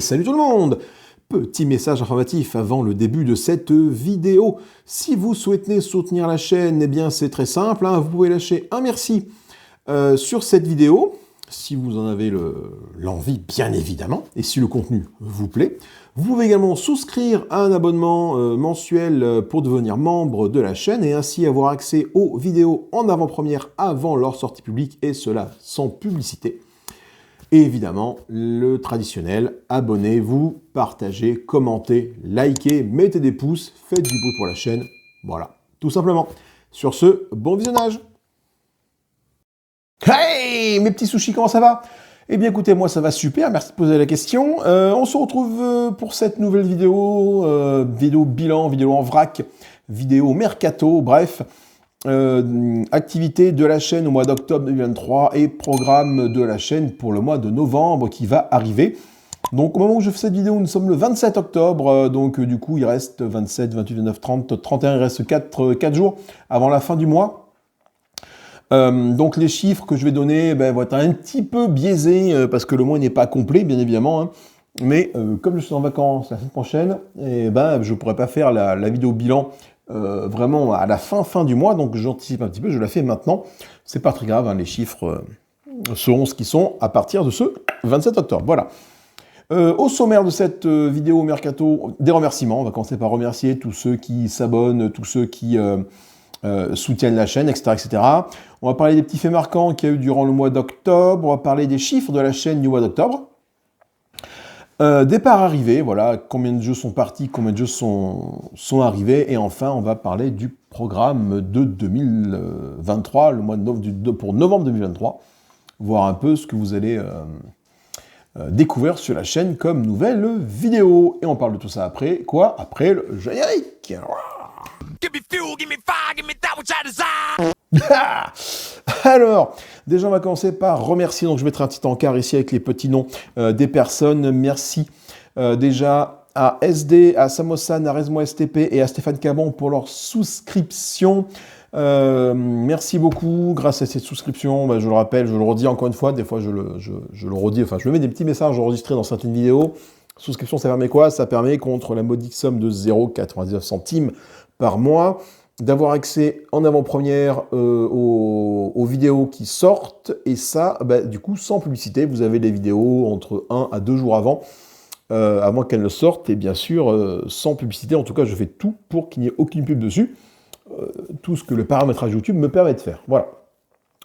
Et salut tout le monde! Petit message informatif avant le début de cette vidéo. Si vous souhaitez soutenir la chaîne, eh bien c'est très simple, hein, vous pouvez lâcher un merci sur cette vidéo, si vous en avez l'envie bien évidemment, et si le contenu vous plaît. Vous pouvez également souscrire à un abonnement mensuel pour devenir membre de la chaîne et ainsi avoir accès aux vidéos en avant-première avant leur sortie publique, et cela sans publicité. Et évidemment, le traditionnel, abonnez-vous, partagez, commentez, likez, mettez des pouces, faites du bruit pour la chaîne. Voilà, tout simplement. Sur ce, bon visionnage. Hey, mes petits sushis, comment ça va? Eh bien écoutez, moi ça va super, merci de poser la question. On se retrouve pour cette nouvelle vidéo, vidéo bilan, vidéo en vrac, vidéo mercato, bref. Activité de la chaîne au mois d'octobre 2023 et programme de la chaîne pour le mois de novembre qui va arriver. Donc au moment où je fais cette vidéo, nous sommes le 27 octobre, donc du coup il reste 27, 28, 29, 30, 31, il reste 4 jours avant la fin du mois. Donc les chiffres que je vais donner vont être un petit peu biaisés parce que le mois n'est pas complet bien évidemment, hein. Mais comme je suis en vacances la semaine prochaine, je ne pourrai pas faire la vidéo bilan vraiment à la fin du mois, donc j'anticipe un petit peu, je la fais maintenant. C'est pas très grave, hein, les chiffres seront ce qu'ils sont à partir de ce 27 octobre. Voilà. Au sommaire de cette vidéo mercato, des remerciements. On va commencer par remercier tous ceux qui s'abonnent, tous ceux qui soutiennent la chaîne, etc., etc. On va parler des petits faits marquants qu'il y a eu durant le mois d'octobre. On va parler des chiffres de la chaîne du mois d'octobre. Départ arrivé, voilà, combien de jeux sont partis, combien de jeux sont arrivés, et enfin on va parler du programme de 2023, le mois pour novembre 2023, voir un peu ce que vous allez découvrir sur la chaîne comme nouvelle vidéo. Et on parle de tout ça après, quoi? Après le générique. Give me fuel, give me fire, give me that which I desire. Alors, déjà on va commencer par remercier, donc je mettrai un petit encart ici avec les petits noms des personnes. Merci déjà à SD, à Samosan, à Resmo STP et à Stéphane Cabon pour leur souscription. Merci beaucoup, grâce à cette souscription, je le rappelle, je le redis encore une fois, des fois je le redis, enfin je me mets des petits messages enregistrés dans certaines vidéos. Souscription, ça permet quoi? Ça permet, contre la modique somme de 0,99 centimes par mois, d'avoir accès en avant-première aux vidéos qui sortent, et ça, du coup, sans publicité. Vous avez les vidéos entre 1 à 2 jours avant qu'elles ne sortent, et bien sûr, sans publicité. En tout cas, je fais tout pour qu'il n'y ait aucune pub dessus. Tout ce que le paramétrage YouTube me permet de faire. Voilà.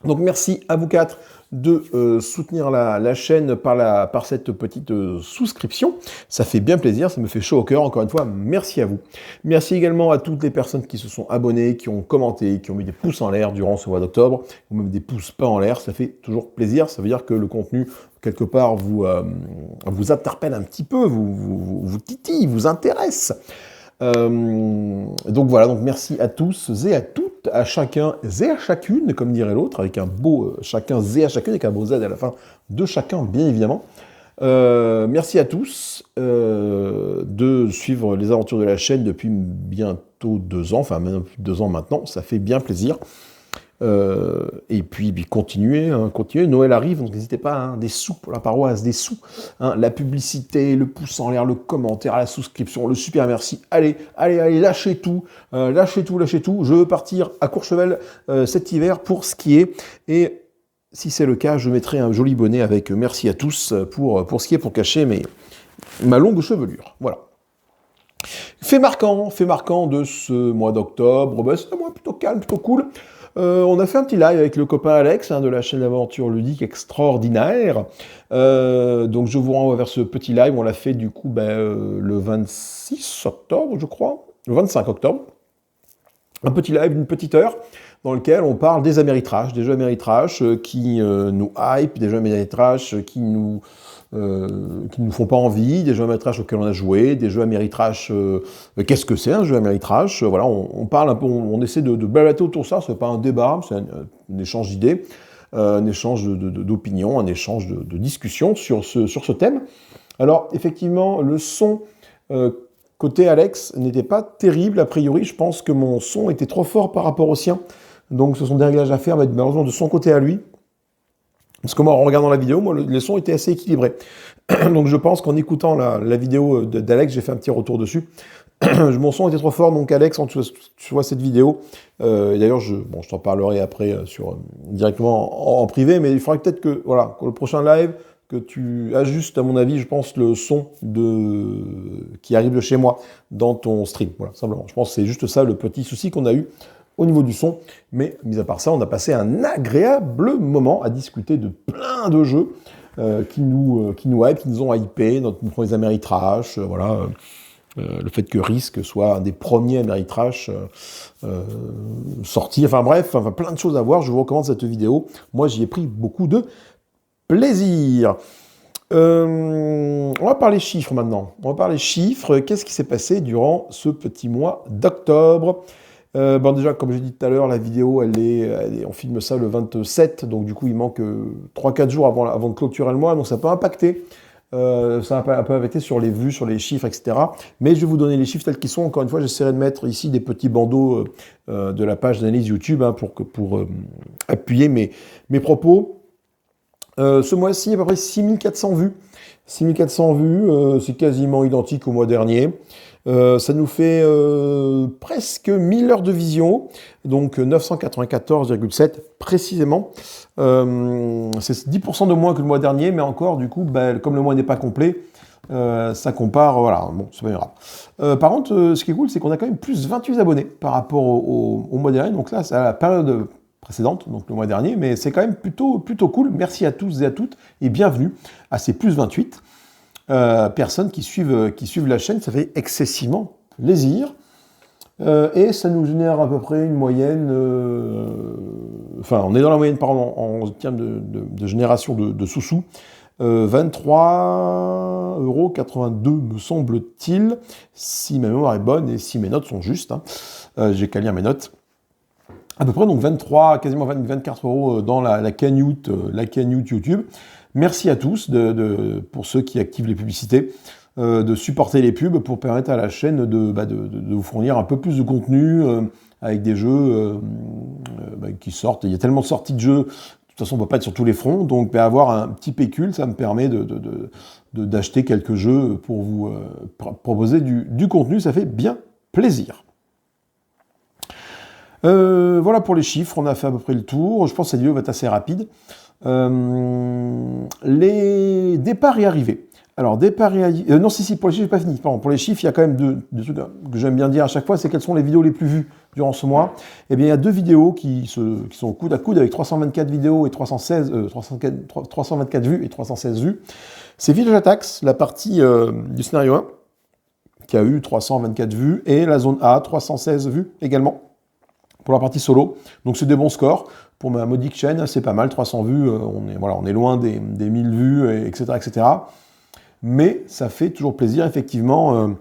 Donc merci à vous quatre de soutenir la chaîne par cette petite souscription. Ça fait bien plaisir, ça me fait chaud au cœur. Encore une fois, merci à vous. Merci également à toutes les personnes qui se sont abonnées, qui ont commenté, qui ont mis des pouces en l'air durant ce mois d'octobre, ou même des pouces pas en l'air. Ça fait toujours plaisir. Ça veut dire que le contenu, quelque part, vous interpelle un petit peu, vous titille, vous intéresse. Donc voilà, donc merci à tous et à toutes, à chacun et à chacune, comme dirait l'autre, avec un beau chacun et à chacune, avec un beau Z à la fin de chacun, bien évidemment. Merci à tous de suivre les aventures de la chaîne depuis bientôt 2 ans, enfin même plus de 2 ans maintenant, ça fait bien plaisir. Et puis continuez, Noël arrive, donc n'hésitez pas, hein, des sous pour la paroisse, des sous, hein, la publicité, le pouce en l'air, le commentaire, la souscription, le super merci, allez, lâchez tout, lâchez tout, je veux partir à Courchevel cet hiver pour skier, et si c'est le cas, je mettrai un joli bonnet avec merci à tous pour skier, pour cacher ma longue chevelure, voilà. Fait marquant de ce mois d'octobre, c'est un mois plutôt calme, plutôt cool. On a fait un petit live avec le copain Alex, hein, de la chaîne d'aventure ludique extraordinaire. Donc je vous renvoie vers ce petit live. On l'a fait du coup le 26 octobre, je crois. Le 25 octobre. Un petit live d'une petite heure dans lequel on parle des Ameritrash, des jeux Ameritrash qui nous hype, des jeux Ameritrash qui nous font pas envie, des jeux Ameritrash auxquels on a joué, des jeux Ameritrash, qu'est-ce que c'est un jeu Ameritrash? Voilà, on parle un peu, on essaie de blablater autour de ça, c'est pas un débat, c'est un échange d'idées, un échange d'opinions, un échange de discussions sur ce thème. Alors, effectivement, le son côté Alex n'était pas terrible, a priori, je pense que mon son était trop fort par rapport au sien, donc ce sont des réglages à faire, malheureusement de son côté à lui. Parce que moi, en regardant la vidéo, moi, les sons étaient assez équilibrés. Donc je pense qu'en écoutant la vidéo d'Alex, j'ai fait un petit retour dessus. Mon son était trop fort, donc Alex, quand tu vois cette vidéo, et d'ailleurs, je t'en parlerai après directement en privé, mais il faudra peut-être que, voilà, pour le prochain live, que tu ajustes, à mon avis, je pense, le son qui arrive de chez moi dans ton stream. Voilà, simplement. Je pense que c'est juste ça le petit souci qu'on a eu au niveau du son. Mais, mis à part ça, on a passé un agréable moment à discuter de plein de jeux qui nous hype, qui nous ont hypé, notre premier Ameritrash, voilà. Le fait que Risk soit un des premiers Ameritrash sortis, enfin bref, plein de choses à voir. Je vous recommande cette vidéo. Moi, j'y ai pris beaucoup de plaisir. On va parler chiffres maintenant. On va parler chiffres. Qu'est-ce qui s'est passé durant ce petit mois d'octobre? Bon, déjà, comme j'ai dit tout à l'heure, la vidéo, on filme ça le 27, donc du coup, il manque 3-4 jours avant de clôturer le mois, donc ça peut impacter. Ça a un peu affecté sur les vues, sur les chiffres, etc. Mais je vais vous donner les chiffres tels qu'ils sont. Encore une fois, j'essaierai de mettre ici des petits bandeaux de la page d'analyse YouTube pour appuyer mes propos. Ce mois-ci, à peu près 6400 vues. 6400 vues, c'est quasiment identique au mois dernier. Ça nous fait presque 1000 heures de vision, donc 994,7 précisément. C'est 10% de moins que le mois dernier, mais encore, du coup, comme le mois n'est pas complet, ça compare, voilà, bon, c'est pas grave. Par contre, ce qui est cool, c'est qu'on a quand même plus 28 abonnés par rapport au mois dernier, donc là, c'est à la période précédente, donc le mois dernier, mais c'est quand même plutôt cool. Merci à tous et à toutes, et bienvenue à ces plus 28 personnes qui suivent la chaîne, ça fait excessivement plaisir. Et ça nous génère à peu près une moyenne, enfin on est dans la moyenne en termes de génération de sous-sous, 23,82 € me semble-t-il, si ma mémoire est bonne et si mes notes sont justes, hein. J'ai qu'à lire mes notes. À peu près donc 23, quasiment 24 € dans la cagnotte YouTube. Merci à tous pour ceux qui activent les publicités, de supporter les pubs pour permettre à la chaîne de vous fournir un peu plus de contenu avec des jeux qui sortent. Il y a tellement de sorties de jeux, de toute façon on ne peut pas être sur tous les fronts, donc avoir un petit pécule, ça me permet d'acheter quelques jeux pour vous proposer du contenu, ça fait bien plaisir. Voilà pour les chiffres, on a fait à peu près le tour. Je pense que cette vidéo va être assez rapide. Les départs et arrivées. Alors, départ et arrivées... non, si, pour les chiffres, j'ai pas fini. Pardon, pour les chiffres, il y a quand même deux trucs que j'aime bien dire à chaque fois, c'est quelles sont les vidéos les plus vues durant ce mois. Eh bien, il y a 2 vidéos qui sont coude à coude avec 324 vidéos et 324 vues et 316 vues. C'est Village Attacks, la partie du scénario 1, qui a eu 324 vues, et la zone A, 316 vues également, pour la partie solo. Donc c'est des bons scores. Pour ma modique chaîne, c'est pas mal, 300 vues, on est loin des 1000 vues, etc., etc. Mais ça fait toujours plaisir, effectivement. De toute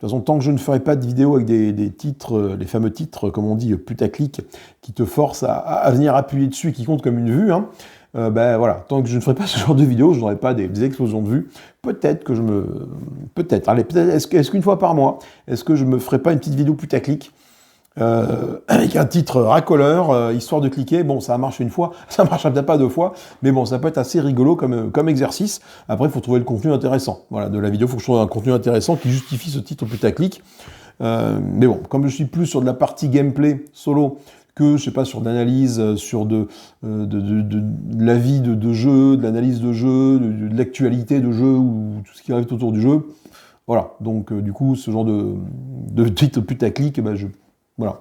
façon, tant que je ne ferai pas de vidéo avec des titres, les fameux titres, comme on dit, putaclic, qui te forcent à venir appuyer dessus et qui comptent comme une vue, hein, voilà, tant que je ne ferai pas ce genre de vidéo, je n'aurai pas des explosions de vues. Peut-être que est-ce qu'une fois par mois, est-ce que je me ferai pas une petite vidéo putaclic avec un titre racoleur, histoire de cliquer. Bon, ça marche une fois, ça marche peut-être pas 2 fois, mais bon, ça peut être assez rigolo comme exercice. Après, il faut trouver le contenu intéressant. Voilà, de la vidéo, il faut que je trouve un contenu intéressant qui justifie ce titre putaclic. Mais bon, comme je suis plus sur de la partie gameplay solo que, je sais pas, sur de l'analyse, sur de l'avis de jeu, de l'analyse de jeu, de l'actualité de jeu ou tout ce qui arrive autour du jeu. Voilà, donc du coup, ce genre de titre putaclic, voilà,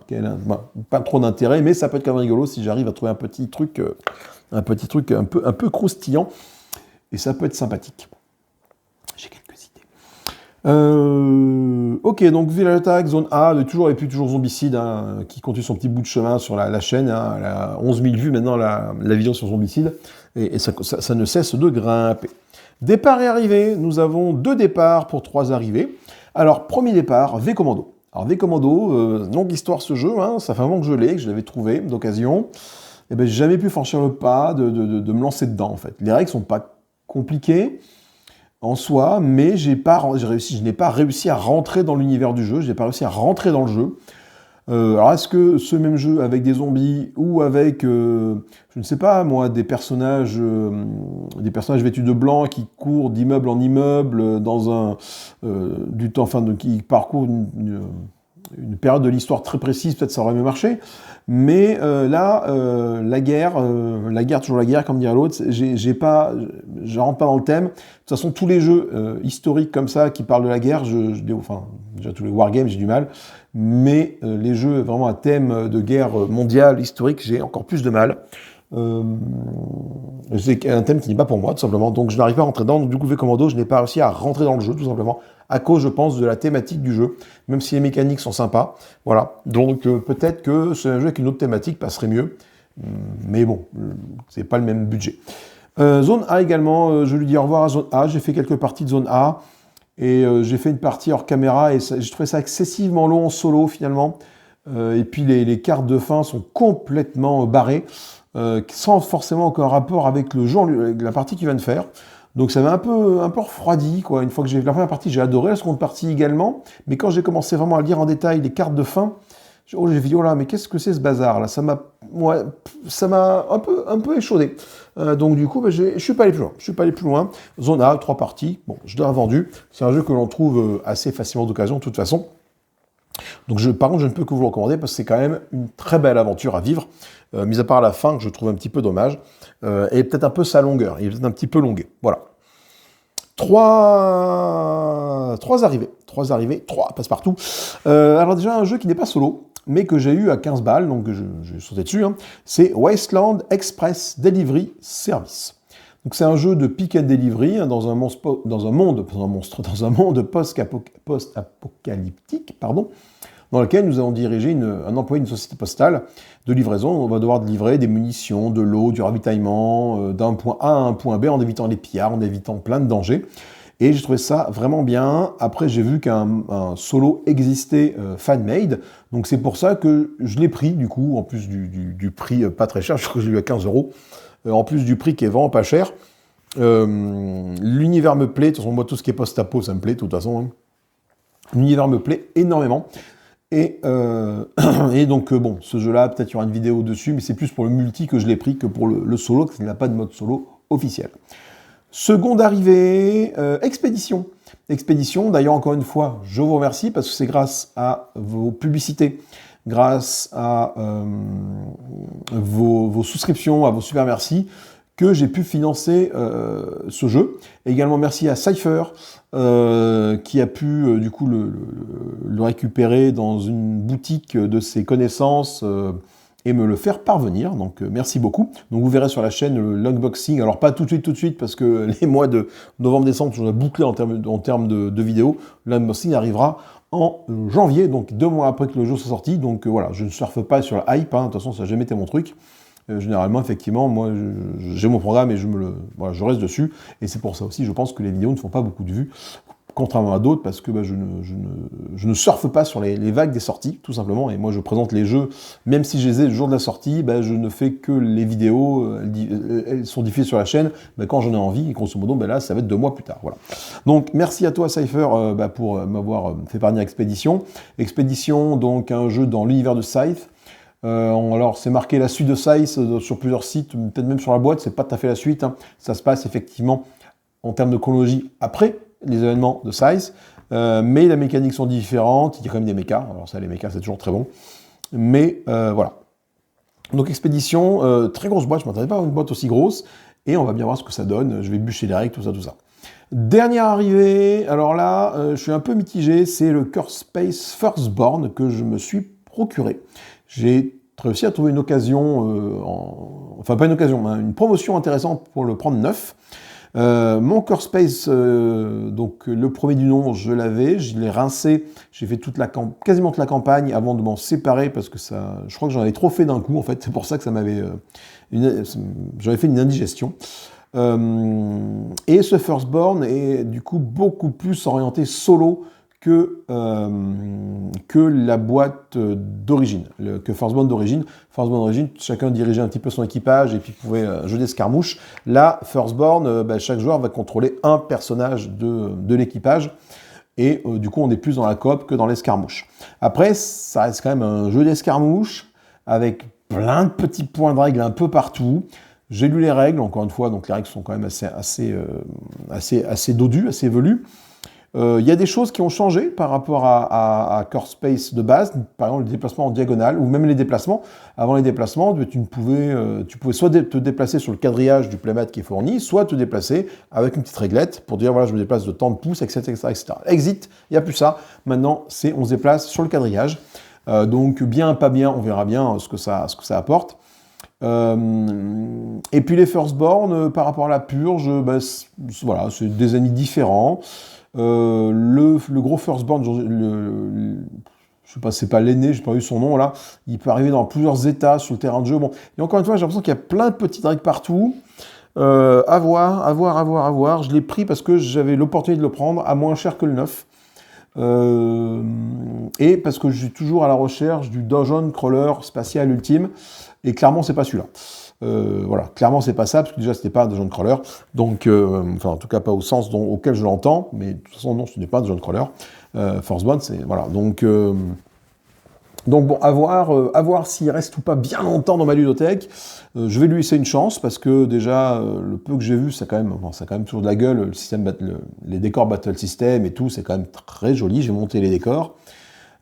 pas trop d'intérêt, mais ça peut être quand même rigolo si j'arrive à trouver un petit truc un peu croustillant, et ça peut être sympathique. J'ai quelques idées. Ok, donc Village Attack, zone A, et puis toujours Zombicide, hein, qui continue son petit bout de chemin sur la chaîne, hein, elle a 11 000 vues maintenant la vidéo sur Zombicide, et ça ne cesse de grimper. Départ et arrivée, nous avons 2 départs pour 3 arrivées. Alors, premier départ, V-Commando. Alors V-Commando, longue histoire ce jeu, hein, ça fait un moment que je l'avais trouvé d'occasion. Et j'ai jamais pu franchir le pas de me lancer dedans en fait. Les règles sont pas compliquées en soi, mais je n'ai pas réussi à rentrer dans l'univers du jeu, je n'ai pas réussi à rentrer dans le jeu. Alors, est-ce que ce même jeu avec des zombies ou avec, je ne sais pas moi, des personnages vêtus de blanc qui courent d'immeuble en immeuble dans du temps, enfin, qui parcourent une période de l'histoire très précise, peut-être ça aurait mieux marché. Mais là, la guerre, toujours la guerre, comme dirait l'autre, je rentre pas dans le thème. De toute façon, tous les jeux historiques comme ça, qui parlent de la guerre, enfin, déjà tous les wargames, j'ai du mal. Mais les jeux vraiment à thème de guerre mondiale, historique, j'ai encore plus de mal. C'est un thème qui n'est pas pour moi, tout simplement. Donc je n'arrive pas à rentrer dedans. Donc, du coup, V-Commando, je n'ai pas réussi à rentrer dans le jeu, tout simplement, à cause, je pense, de la thématique du jeu, même si les mécaniques sont sympas. Voilà. Donc peut-être que c'est un jeu avec une autre thématique passerait mieux. Mais bon, c'est pas le même budget. Zone A également, je lui dis au revoir à Zone A. J'ai fait quelques parties de Zone A. Et j'ai fait une partie hors caméra et j'ai trouvé ça excessivement long en solo finalement. Et puis les cartes de fin sont complètement barrées, sans forcément aucun rapport avec le jeu, avec la partie qu'il vient de faire. Donc ça m'a un peu refroidi, quoi. Une fois que j'ai fait la première partie, j'ai adoré la seconde partie également. Mais quand j'ai commencé vraiment à lire en détail les cartes de fin, j'ai dit, oh là, mais qu'est-ce que c'est ce bazar là? Ça m'a un peu échaudé. Donc du coup, je suis pas allé plus loin. Je suis pas allé plus loin. Zone A, 3 parties. Bon, je l'ai vendu. C'est un jeu que l'on trouve assez facilement d'occasion, de toute façon. Donc par contre, je ne peux que vous le recommander parce que c'est quand même une très belle aventure à vivre. Mis à part la fin que je trouve un petit peu dommage. Et peut-être un peu sa longueur. Il est peut-être un petit peu longué. Voilà. 3 arrivées. 3 passe-partout. Alors déjà, un jeu qui n'est pas solo, mais que j'ai eu à 15 balles, donc j'ai sauté dessus, hein. C'est Wasteland Express Delivery Service. Donc c'est un jeu de pick and delivery hein, dans un monde post-apocalyptique, dans lequel nous allons diriger un employé d'une société postale de livraison. On va devoir livrer des munitions, de l'eau, du ravitaillement d'un point A à un point B en évitant les pillards, en évitant plein de dangers. Et j'ai trouvé ça vraiment bien. Après, j'ai vu qu'un solo existait fan-made. Donc c'est pour ça que je l'ai pris, du coup, en plus du prix pas très cher, je crois que je l'ai eu à 15 €. En plus du prix qui est vraiment pas cher. L'univers me plaît. De toute façon, moi, tout ce qui est post-apo, ça me plaît, de toute façon. Hein. L'univers me plaît énormément. Et donc, bon, ce jeu-là, peut-être il y aura une vidéo dessus, mais c'est plus pour le multi que je l'ai pris que pour le solo, parce qu'il n'a pas de mode solo officiel. Seconde arrivée, Expédition. Expédition, d'ailleurs, encore une fois, je vous remercie parce que c'est grâce à vos publicités, grâce à vos souscriptions, à vos super merci, que j'ai pu financer ce jeu. Et également merci à Cypher, qui a pu du coup le récupérer dans une boutique de ses connaissances et me le faire parvenir. Donc merci beaucoup. Donc vous verrez sur la chaîne l'unboxing. Alors pas tout de suite parce que les mois de novembre-décembre sont bouclés en termes de vidéos. L'unboxing arrivera en janvier, donc 2 mois après que le jeu soit sorti. Donc voilà, je ne surfe pas sur la hype. Hein. De toute façon, ça n'a jamais été mon truc. Généralement, effectivement, moi, j'ai mon programme et je reste dessus. Et c'est pour ça aussi, je pense que les vidéos ne font pas beaucoup de vues, contrairement à d'autres, parce que je ne surfe pas sur les vagues des sorties, tout simplement. Et moi, je présente les jeux, même si je les ai le jour de la sortie, je ne fais que les vidéos, elles sont diffusées sur la chaîne, quand j'en ai envie, et grosso modo, là, ça va être 2 mois plus tard. Voilà. Donc, merci à toi, Cypher, pour m'avoir fait parvenir Expédition. Expédition, donc, un jeu dans l'univers de Scythe. Alors, c'est marqué la suite de Scythe sur plusieurs sites, peut-être même sur la boîte, c'est pas tout à fait la suite. Hein. Ça se passe effectivement en termes de chronologie après les événements de Scythe, mais les mécaniques sont différentes. Il y a quand même des mechas. Alors ça, les mechas, c'est toujours très bon. Mais voilà. Donc, Expédition, très grosse boîte. Je ne m'attendais pas à une boîte aussi grosse. Et on va bien voir ce que ça donne. Je vais bûcher les règles, tout ça. Dernière arrivée. Alors là, je suis un peu mitigé. C'est le Curse Space Firstborn que je me suis procuré. J'ai réussi à trouver une occasion, enfin pas une occasion, une promotion intéressante pour le prendre neuf. Mon Curse Space, donc le premier du nom, je l'avais, je l'ai rincé, j'ai fait quasiment toute la campagne avant de m'en séparer parce que je crois que j'en avais trop fait d'un coup en fait, c'est pour ça que j'avais fait une indigestion. Et ce Firstborn est du coup beaucoup plus orienté solo que la boîte d'origine, que Firstborn d'origine. Firstborn d'origine, chacun dirigeait un petit peu son équipage et puis pouvait jouer d'escarmouche. Là, Firstborn, chaque joueur va contrôler un personnage de l'équipage. et du coup on est plus dans la coop que dans l'escarmouche. Après, ça reste quand même un jeu d'escarmouche, avec plein de petits points de règles un peu partout. J'ai lu les règles, encore une fois, donc les règles sont quand même assez dodues, assez velues. Il y a des choses qui ont changé par rapport à Core Space de base, par exemple le déplacement en diagonale, ou même les déplacements. Avant les déplacements, tu pouvais soit te déplacer sur le quadrillage du playmat qui est fourni, soit te déplacer avec une petite réglette pour dire voilà, je me déplace de tant de pouces, etc. etc. Exit, il n'y a plus ça. Maintenant, on se déplace sur le quadrillage. Donc bien, pas bien, on verra bien ce que ça apporte. Et puis les Firstborn, par rapport à la purge, voilà, c'est des ennemis différents. Le gros Firstborn, je sais pas, c'est pas l'aîné, j'ai pas eu son nom là, il peut arriver dans plusieurs états sur le terrain de jeu. Bon, et encore une fois, j'ai l'impression qu'il y a plein de petites règles partout. À voir. Je l'ai pris parce que j'avais l'opportunité de le prendre à moins cher que le neuf. Et parce que je suis toujours à la recherche du dungeon crawler spatial ultime, et clairement c'est pas celui-là. Voilà, clairement c'est pas ça, parce que déjà c'était pas un dungeon crawler, donc, enfin en tout cas pas au sens auquel je l'entends, mais de toute façon non, ce n'est pas un dungeon crawler. Firstborn, c'est, voilà, donc bon, à voir s'il reste ou pas bien longtemps dans ma ludothèque. Je vais lui laisser une chance, parce que déjà, le peu que j'ai vu, ça a quand même toujours de la gueule, les décors Battle System et tout, c'est quand même très joli, j'ai monté les décors.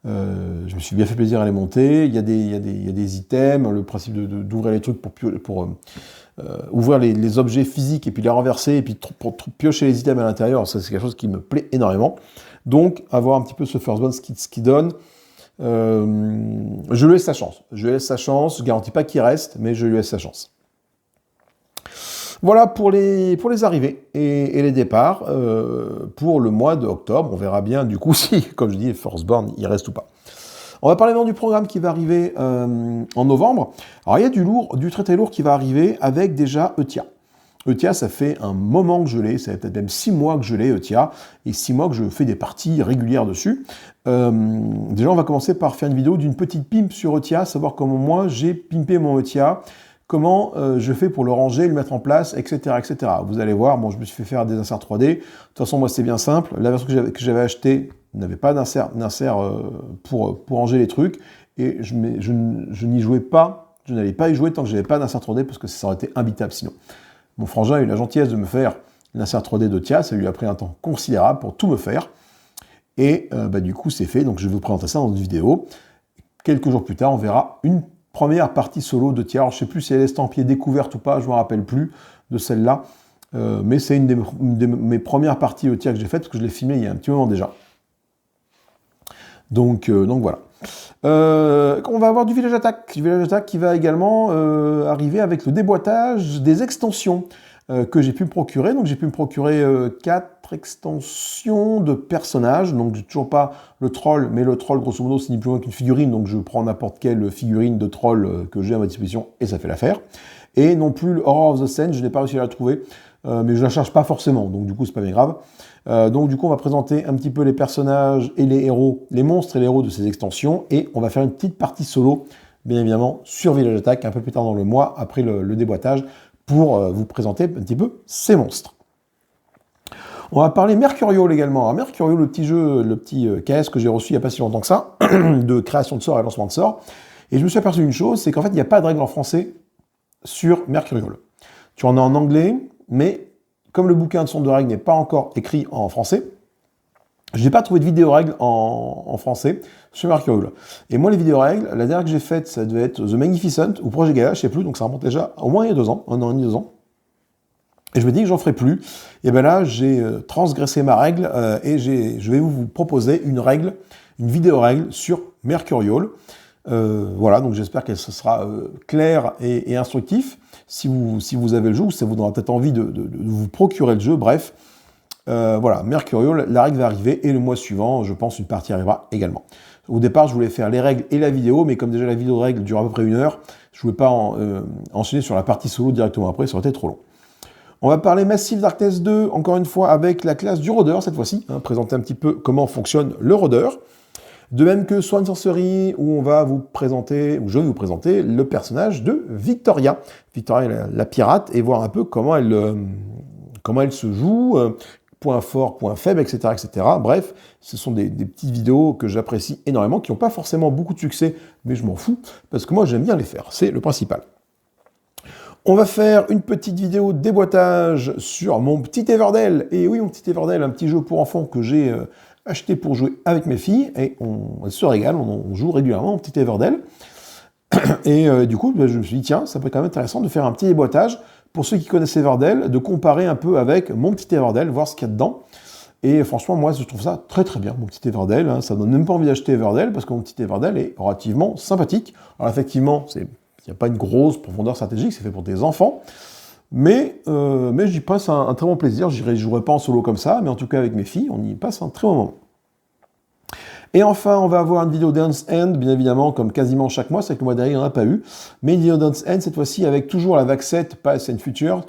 Je me suis bien fait plaisir à les monter. Il y a des items, le principe d'ouvrir les trucs pour ouvrir les objets physiques et puis les renverser et puis pour piocher les items à l'intérieur, ça c'est quelque chose qui me plaît énormément. Donc, avoir un petit peu ce Firstborn, ce qui donne. Je lui laisse sa chance. Je ne garantis pas qu'il reste, mais je lui laisse sa chance. Voilà pour les arrivées et les départs pour le mois d'octobre. On verra bien du coup si, comme je dis, Firstborn, il reste ou pas. On va parler maintenant du programme qui va arriver en novembre. Alors il y a du très très lourd qui va arriver avec déjà Eutia. Eutia, ça fait un moment que je l'ai, ça fait peut-être même 6 mois que je l'ai, Eutia, et 6 mois que je fais des parties régulières dessus. Déjà, on va commencer par faire une vidéo d'une petite pimp sur Eutia, savoir comment moi j'ai pimpé mon Eutia, comment je fais pour le ranger, le mettre en place, etc., etc. Vous allez voir, bon, je me suis fait faire des inserts 3D. De toute façon, moi, c'est bien simple. La version que j'avais achetée n'avait pas d'insert pour ranger les trucs, et je n'y jouais pas, je n'allais pas y jouer tant que je n'avais pas d'insert 3D, parce que ça aurait été imbitable sinon. Mon frangin a eu la gentillesse de me faire l'insert 3D d'Eutia, ça lui a pris un temps considérable pour tout me faire. Et du coup, c'est fait, donc je vais vous présenter ça dans une vidéo. Quelques jours plus tard, on verra une première partie solo d'Eutia. Alors, je ne sais plus si elle est estampillée découverte ou pas, je ne me rappelle plus de celle-là. Mais c'est une de mes premières parties Eutia que j'ai faites, parce que je l'ai filmée il y a un petit moment déjà. Donc voilà. On va avoir du Village Attack qui va également arriver avec le déboîtage des extensions que j'ai pu me procurer. Donc j'ai pu me procurer 4 extensions de personnages. Donc j'ai toujours pas le troll, mais le troll grosso modo c'est ni plus loin qu'une figurine. Donc je prends n'importe quelle figurine de troll que j'ai à ma disposition et ça fait l'affaire. Et non plus le Horror of the Sen, je n'ai pas réussi à la trouver, mais je la cherche pas forcément. Donc du coup c'est pas bien grave. Donc du coup on va présenter un petit peu les personnages et les héros, les monstres et les héros de ces extensions, et on va faire une petite partie solo, bien évidemment, sur Village Attack un peu plus tard dans le mois, après le déboîtage, pour vous présenter un petit peu ces monstres. On va parler Mercurial également. Alors Mercurial, le petit jeu, le petit KS que j'ai reçu il n'y a pas si longtemps que ça, de création de sorts et lancement de sorts, et je me suis aperçu d'une chose, c'est qu'en fait il n'y a pas de règles en français sur Mercurial. Tu en as en anglais, mais comme le bouquin de son de règles n'est pas encore écrit en français, je n'ai pas trouvé de vidéo règles en français sur Mercurial. Et moi, les vidéos règles, la dernière que j'ai faite, ça devait être The Magnificent ou Projet Gaia, je ne sais plus, donc ça remonte déjà au moins il y a 2 ans, 1 an et demi, 2 ans. Et je me dis que j'en ferai plus. Et bien là, j'ai transgressé ma règle et je vais vous proposer une vidéo règle sur Mercurial. Voilà, donc j'espère que ce sera clair et instructif. Si vous avez le jeu, ou si ça vous donnera peut-être envie de vous procurer le jeu, bref. Voilà, Mercurial, la règle va arriver, et le mois suivant, je pense, une partie arrivera également. Au départ, je voulais faire les règles et la vidéo, mais comme déjà la vidéo de règles dure à peu près 1 heure, je ne voulais pas enchaîner sur la partie solo directement après, ça aurait été trop long. On va parler Massive Darkness 2, encore une fois, avec la classe du rôdeur, cette fois-ci, présenter un petit peu comment fonctionne le rôdeur. De même que Swan Sorcery, où je vais vous présenter le personnage de Victoria. Victoria, la pirate, et voir un peu comment elle se joue, points forts, points faibles, etc. etc. Bref, ce sont des petites vidéos que j'apprécie énormément, qui n'ont pas forcément beaucoup de succès, mais je m'en fous, parce que moi j'aime bien les faire, c'est le principal. On va faire une petite vidéo déboîtage sur mon petit Everdell. Et oui, mon petit Everdell, un petit jeu pour enfants que j'ai acheté pour jouer avec mes filles, et on se régale, on joue régulièrement au petit Everdell. Et du coup, je me suis dit, tiens, ça peut être quand même intéressant de faire un petit déboîtage, pour ceux qui connaissent Everdell, de comparer un peu avec mon petit Everdell, voir ce qu'il y a dedans. Et franchement, moi, je trouve ça très très bien, mon petit Everdell. Hein. Ça ne donne même pas envie d'acheter Everdell, parce que mon petit Everdell est relativement sympathique. Alors effectivement, il n'y a pas une grosse profondeur stratégique, c'est fait pour des enfants. Mais j'y passe un très bon plaisir. Je ne jouerai pas en solo comme ça, mais en tout cas avec mes filles, on y passe un très bon moment. Et enfin, on va avoir une vidéo Dance End, bien évidemment, comme quasiment chaque mois. C'est que le mois dernier, il n'y en a pas eu. Mais une vidéo Dance End, cette fois-ci, avec toujours la vague 7, Past and Future.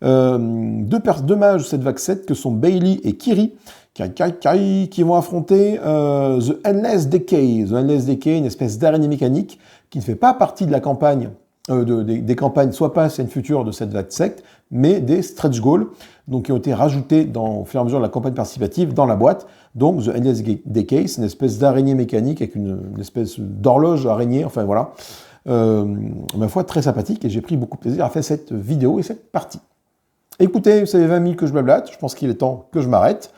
Deux mages de cette vague 7, que sont Bailey et Kiri, qui vont affronter The Endless Decay. The Endless Decay, une espèce d'araignée mécanique qui ne fait pas partie de la campagne, des campagnes soit Past and Future de cette vague 7, mais des stretch goals, donc qui ont été rajoutés au fur et à mesure de la campagne participative dans la boîte. Donc The Endless Decay, c'est une espèce d'araignée mécanique avec une espèce d'horloge araignée, enfin voilà. Ma foi, très sympathique, et j'ai pris beaucoup de plaisir à faire cette vidéo et cette partie. Écoutez, ça fait 20 000 que je blablate, je pense qu'il est temps que je m'arrête.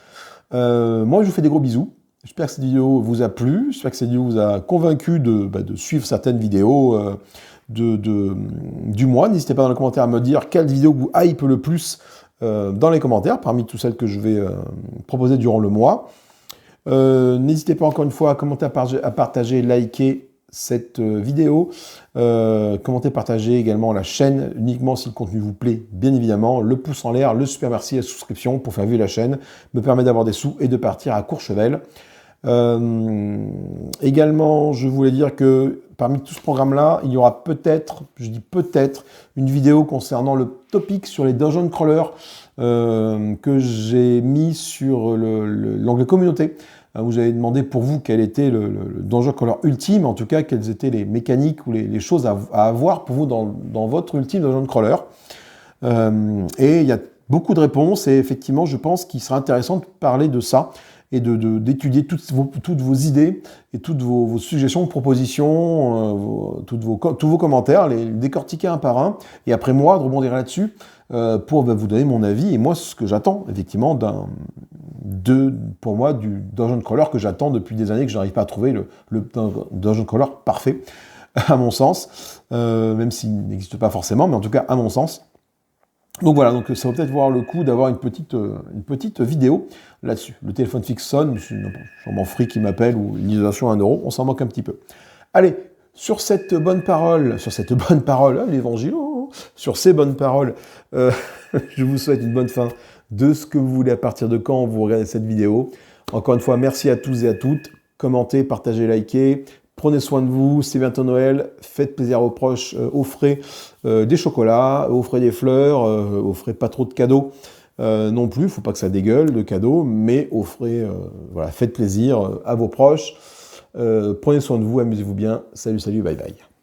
Moi, je vous fais des gros bisous. J'espère que cette vidéo vous a plu, j'espère que cette vidéo vous a convaincu de suivre certaines vidéos du mois. N'hésitez pas dans les commentaires à me dire quelle vidéo vous hype le plus dans les commentaires, parmi toutes celles que je vais proposer durant le mois. N'hésitez pas encore une fois à commenter, à partager, liker cette vidéo, commentez, partagez également la chaîne, uniquement si le contenu vous plaît, bien évidemment, le pouce en l'air, le super merci, la souscription pour faire vivre la chaîne, me permet d'avoir des sous et de partir à Courchevel. Également, je voulais dire que parmi tout ce programme-là, il y aura peut-être, je dis peut-être, une vidéo concernant le topic sur les dungeon crawlers que j'ai mis sur l'onglet communauté. Vous avez demandé pour vous quel était le dungeon crawler ultime, en tout cas quelles étaient les mécaniques ou les choses à avoir pour vous dans votre ultime dungeon crawler. Et il y a beaucoup de réponses, et effectivement, je pense qu'il sera intéressant de parler de ça et d'étudier toutes vos idées et toutes vos suggestions, propositions, tous vos commentaires, les décortiquer un par un, et après moi, de rebondir là-dessus pour vous donner mon avis, et moi, ce que j'attends, effectivement, pour moi, du dungeon crawler que j'attends depuis des années, que je n'arrive pas à trouver le dungeon crawler parfait, à mon sens, même s'il n'existe pas forcément, mais en tout cas, à mon sens. Donc voilà, donc ça va peut-être voir le coup d'avoir une petite vidéo là-dessus. Le téléphone fixe sonne, sûrement Free qui m'appelle, ou une isolation à 1 €, on s'en moque un petit peu. Allez, sur cette bonne parole, hein, l'évangile, sur ces bonnes paroles, je vous souhaite une bonne fin de ce que vous voulez, à partir de quand vous regardez cette vidéo. Encore une fois, merci à tous et à toutes. Commentez, partagez, likez. Prenez soin de vous, c'est bientôt Noël, faites plaisir aux proches, offrez des chocolats, offrez des fleurs, offrez pas trop de cadeaux non plus, il ne faut pas que ça dégueule de cadeaux, mais offrez, voilà, faites plaisir à vos proches. Prenez soin de vous, amusez-vous bien, salut, salut, bye bye.